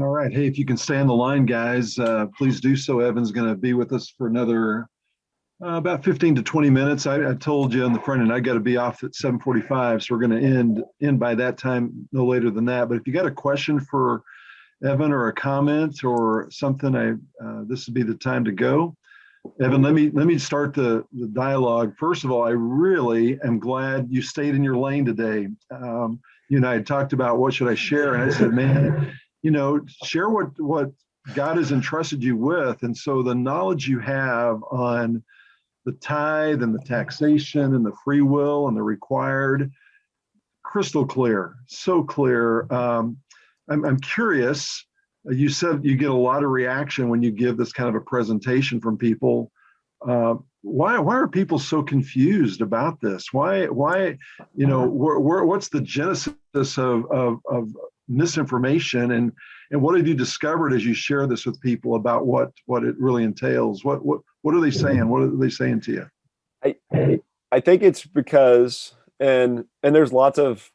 All right. Hey, if you can stay on the line, guys, please do so. Evan's going to be with us for another about 15 to 20 minutes. I told you on the front end I got to be off at 7:45, so we're going to end by that time, no later than that. But if you got a question for Evan or a comment or something, this would be the time to go. Evan, let me start the dialogue. First of all, I really am glad you stayed in your lane today. You and I had talked about what should I share, and I said, man, share what God has entrusted you with. And so the knowledge you have on the tithe and the taxation and the free will and the required, crystal clear, so clear. I'm curious. You said you get a lot of reaction when you give this kind of a presentation from people. Why are people so confused about this? Why what's the genesis of misinformation, and what have you discovered as you share this with people about what it really entails? What are they saying? What are they saying to you? I think it's because and there's lots of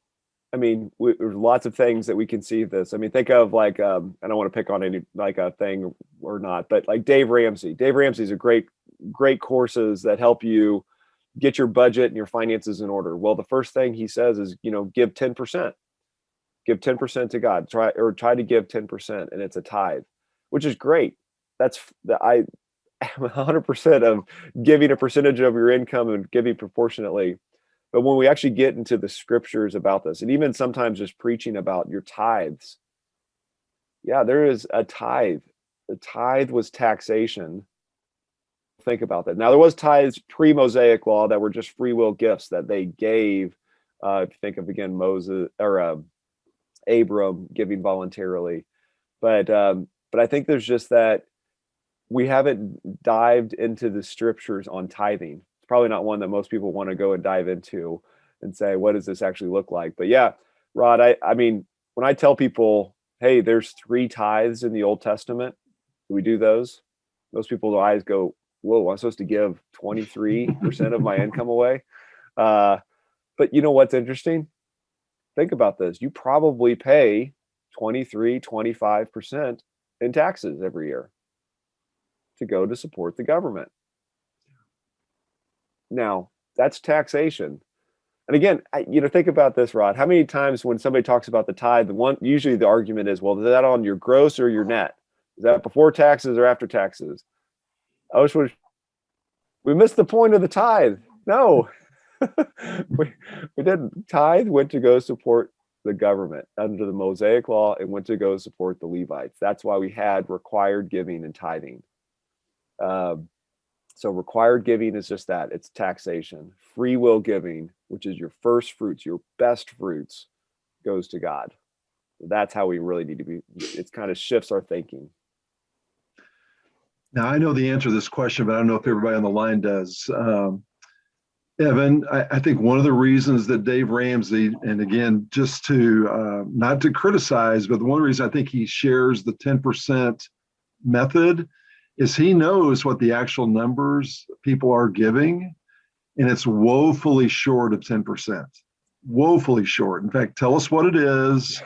there's lots of things that we can see this. I mean, think of like I don't want to pick on any like a thing or not, but like Dave Ramsey. Dave Ramsey's a great courses that help you get your budget and your finances in order. Well, the first thing he says is, give 10%. Give 10% to God. Try to give 10%, and it's a tithe, which is great. I am 100% of giving a percentage of your income and giving proportionately. But when we actually get into the scriptures about this, and even sometimes just preaching about your tithes, yeah, there is a tithe. The tithe was taxation. Think about that. Now, there was tithes pre-Mosaic law that were just free will gifts that they gave. If you think of, again, Moses or Abram giving voluntarily. But I think there's just that we haven't dived into the scriptures on tithing. It's probably not one that most people want to go and dive into and say, what does this actually look like? But yeah, Rod, I mean, when I tell people, hey, there's 3 tithes in the Old Testament, do we do those? Most people's eyes go, whoa, I'm supposed to give 23% of my income away. But you know what's interesting? Think about this. You probably pay 23, 25% in taxes every year to go to support the government. Now, that's taxation. And again, think about this, Rod. How many times when somebody talks about the tithe, usually the argument is, well, is that on your gross or your net? Is that before taxes or after taxes? We missed the point of the tithe. No, we didn't. Tithe went to go support the government under the Mosaic law and went to go support the Levites. That's why we had required giving and tithing. So required giving is just that. It's taxation. Free will giving, which is your first fruits, your best fruits, goes to God. That's how we really need to be. It kind of shifts our thinking. Now, I know the answer to this question, but I don't know if everybody on the line does. Evan, I think one of the reasons that Dave Ramsey, and again, just to not to criticize, but the one reason I think he shares the 10% method is he knows what the actual numbers people are giving, and it's woefully short of 10%. Woefully short. In fact, tell us what it is,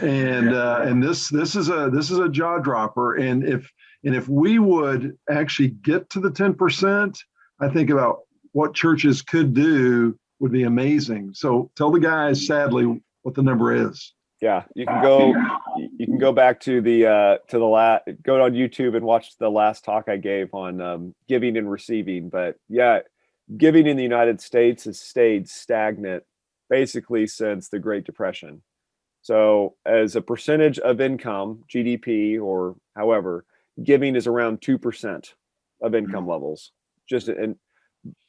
and this is a jaw dropper. And if we would actually get to the 10%, I think about what churches could do would be amazing. So tell the guys, sadly, what the number is. Yeah, you can go back to go on YouTube and watch the last talk I gave on giving and receiving. But yeah, giving in the United States has stayed stagnant basically since the Great Depression. So as a percentage of income, GDP or however, giving is around 2% of income levels.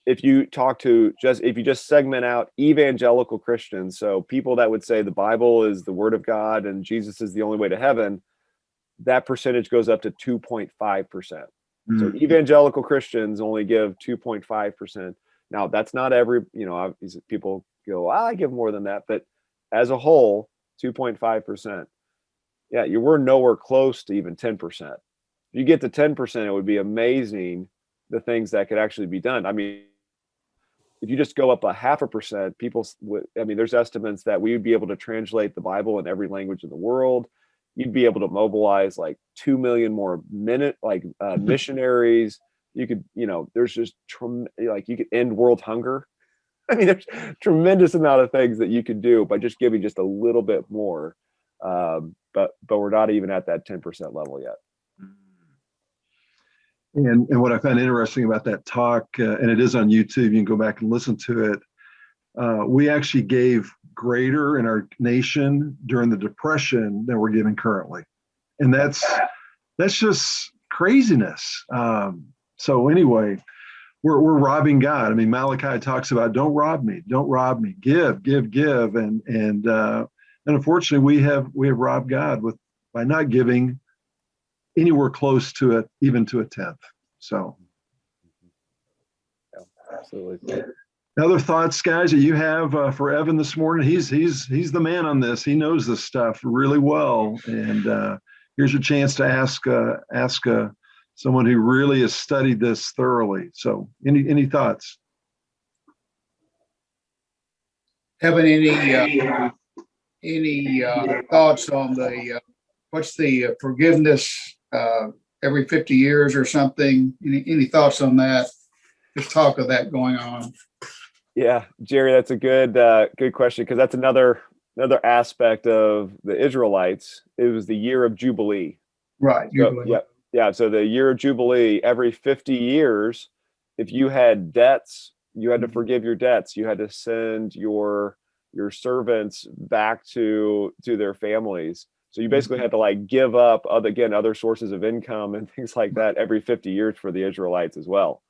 If you just segment out evangelical Christians, so people that would say the Bible is the word of God and Jesus is the only way to heaven, that percentage goes up to 2.5%. Mm-hmm. So evangelical Christians only give 2.5%. Now, that's not every, people go, I give more than that. But as a whole, 2.5%. Yeah, we're nowhere close to even 10%. If you get to 10%, it would be amazing the things that could actually be done. I mean, if you just go up 0.5%, there's estimates that we would be able to translate the Bible in every language in the world. you'd be able to mobilize like 2 million more missionaries. You could, there's just like you could end world hunger. I mean, there's tremendous amount of things that you could do by just giving just a little bit more. But we're not even at that 10% level yet. And what I found interesting about that talk, and it is on YouTube, you can go back and listen to it. We actually gave greater in our nation during the Depression than we're giving currently, and that's just craziness. So anyway, we're robbing God. I mean, Malachi talks about don't rob me, give, and unfortunately we have robbed God by not giving anywhere close to it, even to a tenth. So, yeah, absolutely. Other thoughts, guys, that you have for Evan this morning? He's the man on this. He knows this stuff really well, and here's your chance to ask someone who really has studied this thoroughly. So, any thoughts? Evan, any thoughts on what's the forgiveness every 50 years or something? Any thoughts on that? There's talk of that going on. Yeah, Jerry, that's a good question, because that's another aspect of the Israelites. It was the year of Jubilee. Right. So, yeah. So the year of Jubilee, every 50 years, if you had debts, you had to forgive your debts. You had to send your servants back to their families. So you basically had to like give up other sources of income and things like that every 50 years for the Israelites as well.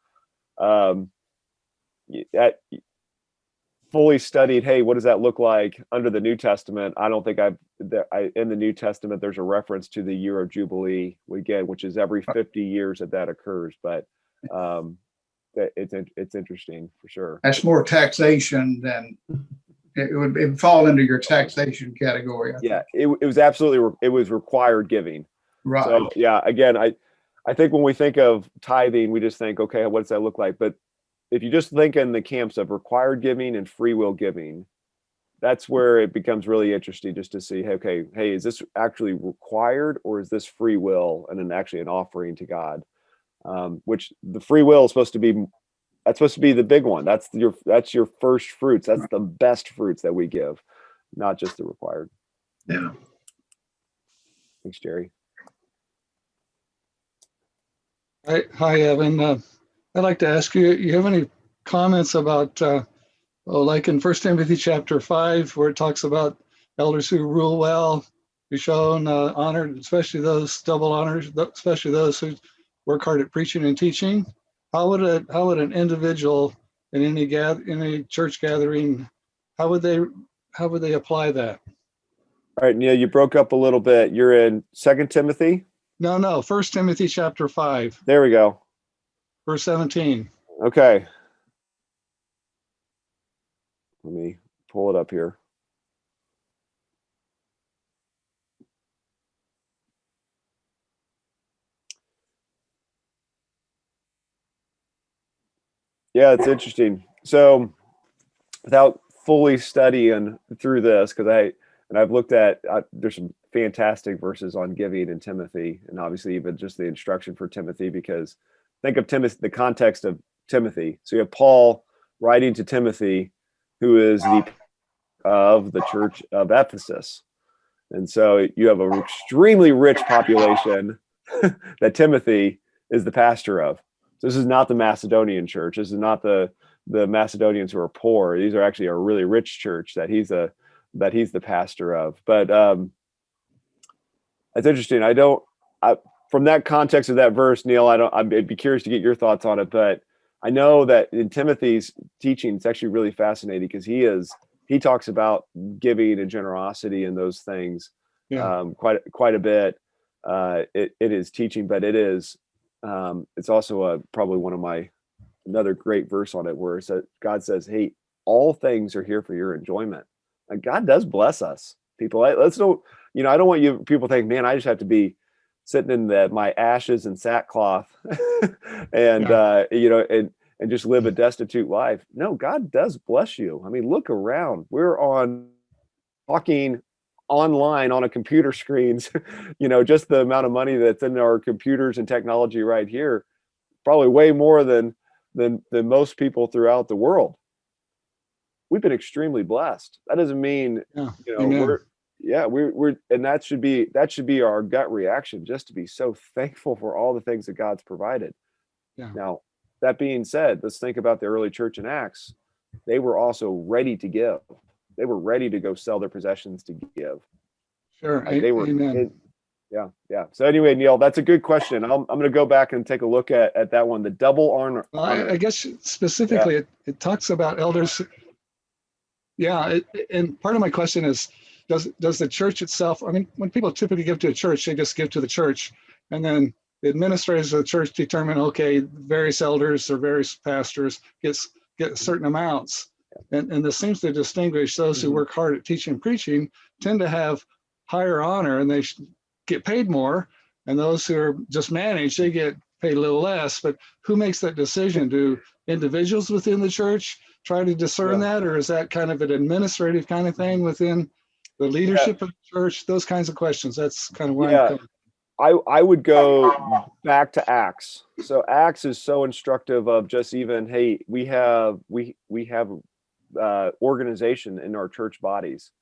That fully studied, hey, what does that look like under the New Testament? I don't think in the New Testament there's a reference to the year of Jubilee again, which is every 50 years that occurs. But it's interesting for sure. That's more taxation than it would fall into your taxation category. Yeah, it was absolutely, it was required giving. Right. So yeah, again, I think when we think of tithing, we just think, okay, what does that look like? But if you just think in the camps of required giving and free will giving, that's where it becomes really interesting, just to see, okay, hey, is this actually required, or is this free will and actually an offering to God? Which the free will is supposed to be the big one. That's your first fruits. That's the best fruits that we give, not just the required. Yeah. Thanks, Jerry. Hi, Evan. I'd like to ask you, you have any comments about, like in 1 Timothy chapter 5, where it talks about elders who rule well, be shown honored, especially those double honors, especially those who work hard at preaching and teaching. How would an individual in any church gathering, how would they apply that? All right, Neil, you broke up a little bit. You're in 2 Timothy? No, 1 Timothy chapter 5. There we go. Verse 17. Okay. Let me pull it up here. Yeah, it's interesting. So without fully studying through this, because I've looked at, there's some fantastic verses on giving in Timothy, and obviously even just the instruction for Timothy, because think of Timothy, the context of Timothy. So you have Paul writing to Timothy, who is of the church of Ephesus. And so you have an extremely rich population that Timothy is the pastor of. So this is not the Macedonian church. This is not the Macedonians who are poor. These are actually a really rich church that he's the pastor of. But it's interesting. From that context of that verse, Neil, I'd be curious to get your thoughts on it. But I know that in Timothy's teaching, it's actually really fascinating, because he talks about giving and generosity and those things quite a bit. It is teaching, but it is it's also probably one of another great verse on it, where it says, God says, hey, all things are here for your enjoyment. And God does bless us, people. Let's don't, I don't want people think, man, I just have to be sitting in my ashes and sackcloth and and just live a destitute life. No, God does bless you. I mean, look around. We're talking online on a computer screens, just the amount of money that's in our computers and technology right here, probably way more than most people throughout the world. We've been extremely blessed. That doesn't mean, Yeah. Amen. we're and that should be our gut reaction, just to be so thankful for all the things that God's provided. Yeah. Now, that being said, let's think about the early church in Acts. They were also ready to give. They were ready to go sell their possessions to give. Sure. Like they were Amen. yeah. So anyway, Neil, that's a good question. I'm going to go back and take a look at that one. The double honor. Well, I guess specifically it talks about elders. Yeah. And part of my question is, does the church itself, I mean, when people typically give to a church, they just give to the church, and then the administrators of the church determine, okay, various elders or various pastors get certain amounts. And this seems to distinguish those who work hard at teaching and preaching tend to have higher honor, and they get paid more. And those who are just managed, they get paid a little less. But who makes that decision? Do individuals within the church try to discern that, or is that kind of an administrative kind of thing within the leadership of the church? Those kinds of questions. That's kind of where I'm coming. I would go back to Acts. So Acts is so instructive of just even, hey, we have organization in our church bodies.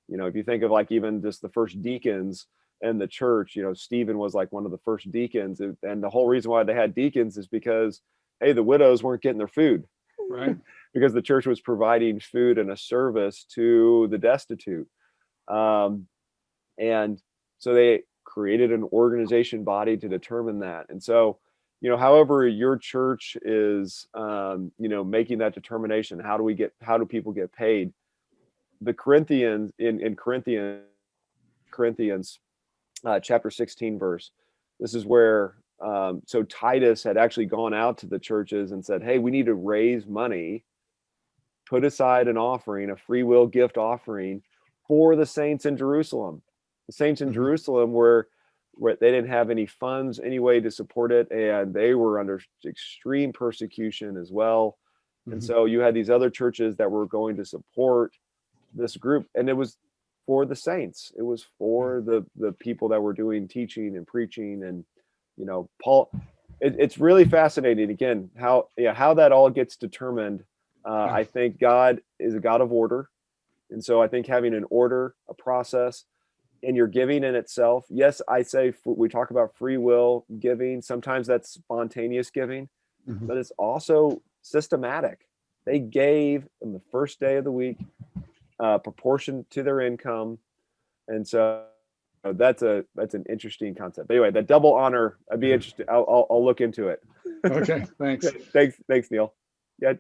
If you think of like even just the first deacons in the church, Stephen was like one of the first deacons, and the whole reason why they had deacons is because, hey, the widows weren't getting their food, right? Because the church was providing food and a service to the destitute, and so they created an organization body to determine that. And so, however your church is, making that determination, how do people get paid? The Corinthians in Corinthians chapter 16 verse, this is where so Titus had actually gone out to the churches and said, hey, we need to raise money, put aside an offering, a free will gift offering for the saints in Jerusalem. The saints in Jerusalem were they didn't have any funds anyway to support it, and they were under extreme persecution as well. And so you had these other churches that were going to support this group, and it was for the saints. It was for the people that were doing teaching and preaching. And Paul, it's really fascinating again how that all gets determined. I think God is a God of order, and so I think having an order, a process, and your giving in itself, yes, I say we talk about free will giving. Sometimes that's spontaneous giving, but it's also systematic. They gave on the first day of the week, proportion to their income, and so that's an interesting concept. But anyway, the double honor, I'd be interested. I'll look into it. Okay, thanks. Thanks, Neil. Yeah,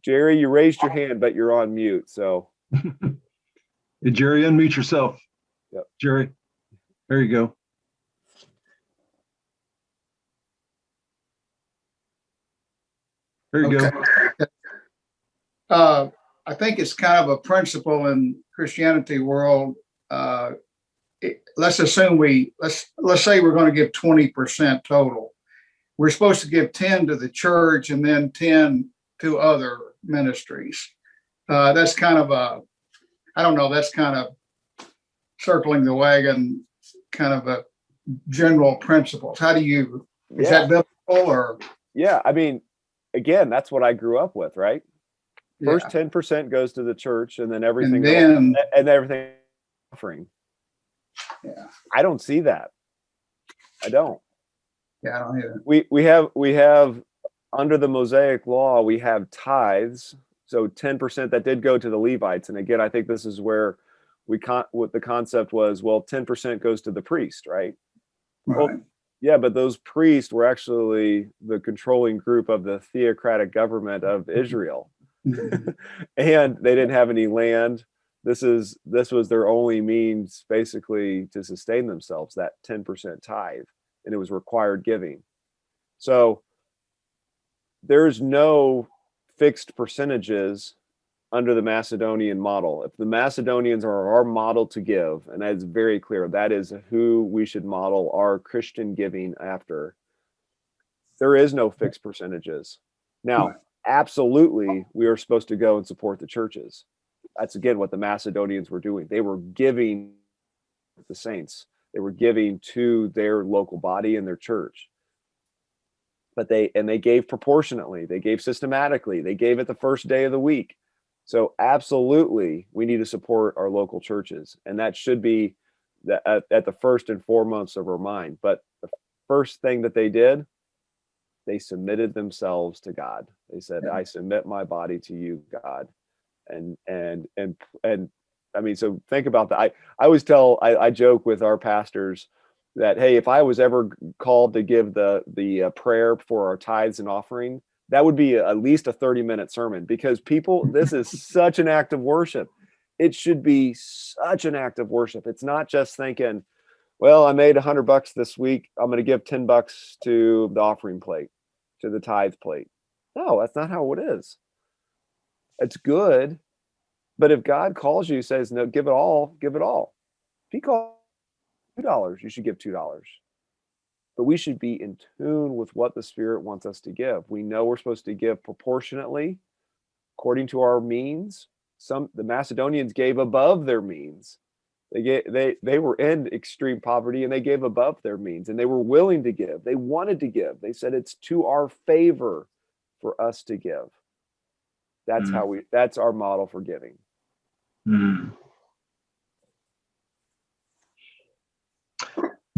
Jerry, you raised your hand, but you're on mute. So, Hey, Jerry, unmute yourself. Yep. Jerry, there you go. There you go. I think it's kind of a principle in Christianity world. Let's assume let's say we're going to give 20% total. We're supposed to give 10 to the church and then 10 to other ministries. That's kind of that's kind of circling the wagon, kind of a general principles. How do you, is that biblical or? Yeah, I mean, again, that's what I grew up with, right? First 10% goes to the church, and then everything else, and everything offering. Yeah, I don't see that. I don't. Yeah, I don't either. We have under the Mosaic law, we have tithes. So 10% that did go to the Levites, and again, I think this is where what the concept was. Well, 10% goes to the priest, right? Right. Well, yeah, but those priests were actually the controlling group of the theocratic government of Israel. And they didn't have any land. This was their only means basically to sustain themselves, that 10% tithe, and it was required giving. So there's no fixed percentages under the Macedonian model. If the Macedonians are our model to give, and that is very clear, that is who we should model our Christian giving after, there is no fixed percentages. Now, absolutely, we are supposed to go and support the churches. That's again what the Macedonians were doing. They were giving the saints. They were giving to their local body and their church. But they gave proportionately. They gave systematically. They gave it the first day of the week. So absolutely, we need to support our local churches, and that should be at the first and foremost of our mind. But the first thing that they did, they submitted themselves to God. They said, "I submit my body to you, God." And I mean, so think about that. I always I joke with our pastors that, hey, if I was ever called to give the prayer for our tithes and offering, that would be at least a 30-minute sermon, because people, this is such an act of worship. It should be such an act of worship. It's not just thinking, well, I made $100 this week, I'm going to give $10 to the offering plate, to the tithe plate. No, that's not how it is. It's good. But if God calls you, says, no, give it all, give it all. If he calls $2, you should give $2. But we should be in tune with what the Spirit wants us to give. We know we're supposed to give proportionately, according to our means. The Macedonians gave above their means. They were in extreme poverty, and they gave above their means, and they were willing to give. They wanted to give. They said it's to our favor for us to give. That's our model for giving.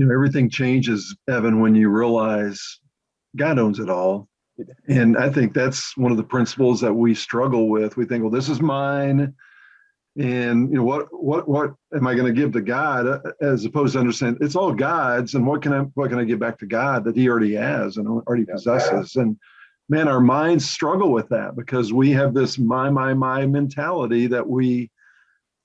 Everything changes, Evan, when you realize God owns it all. And I think that's one of the principles that we struggle with. We think, well, this is mine. And what am I going to give to God, as opposed to understand it's all God's, and what can I give back to God that he already has and already possesses? And man, our minds struggle with that, because we have this my mentality that we,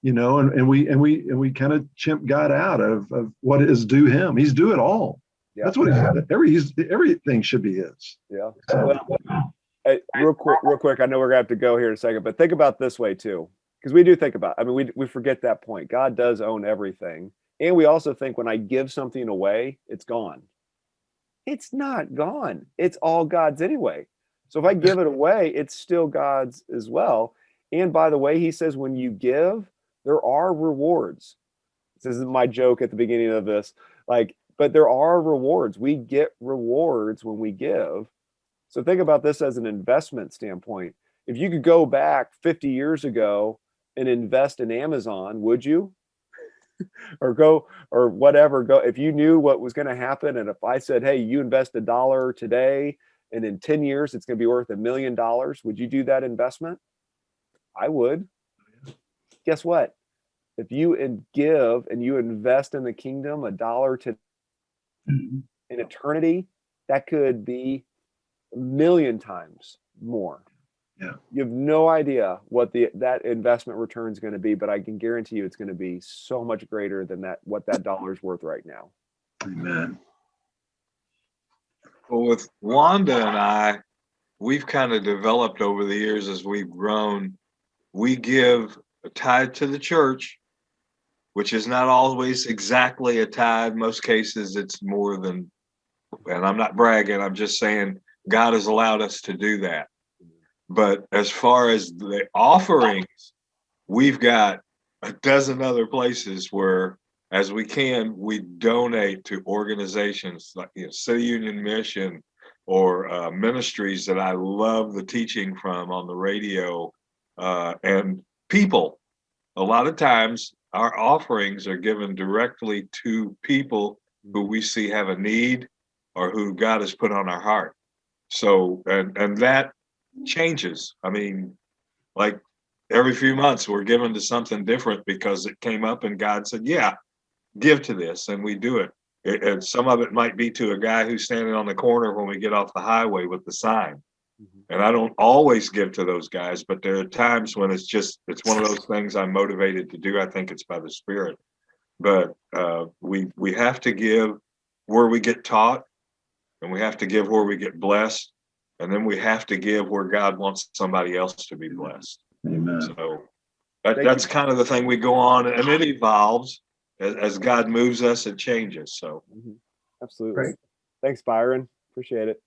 and we kind of chimp God out of what is due him. He's due it all. Yeah. That's what everything should be his. Yeah. Well, hey, real quick. I know we're gonna have to go here in a second, but think about this way too, because we do think about. I mean, we forget that point. God does own everything, and we also think when I give something away, it's gone. It's not gone. It's all God's anyway. So if I give it away, it's still God's as well. And by the way, he says when you give, there are rewards. This is my joke at the beginning of this, but there are rewards. We get rewards when we give. So think about this as an investment standpoint. If you could go back 50 years ago and invest in Amazon, would you? Or whatever, if you knew what was going to happen, and if I said, hey, you invest $1 today, and in 10 years it's going to be worth $1 million, would you do that investment? I would. Guess what? If you give and you invest in the kingdom $1 to in eternity, that could be 1,000,000 times more. Yeah. You have no idea what that investment return is going to be, but I can guarantee you it's going to be so much greater than what that dollar is worth right now. Amen. Well, with Wanda and I, we've kind of developed over the years as we've grown. We give a tithe to the church, which is not always exactly a tithe. Most cases, it's more than, and I'm not bragging, I'm just saying God has allowed us to do that. But as far as the offerings, we've got a dozen other places where, as we can, we donate to organizations like City Union Mission or ministries that I love the teaching from on the radio, and people. A lot of times our offerings are given directly to people who we see have a need or who God has put on our heart. So, and that changes. I mean, like every few months we're given to something different because it came up and God said, yeah, give to this, and we do it. And some of it might be to a guy who's standing on the corner when we get off the highway with the sign. And I don't always give to those guys, but there are times when it's one of those things I'm motivated to do. I think it's by the Spirit. But we have to give where we get taught, and we have to give where we get blessed, and then we have to give where God wants somebody else to be blessed. Amen. So that's kind of the thing we go on, and it evolves as God moves us, it changes. So absolutely. Great. Thanks, Byron. Appreciate it.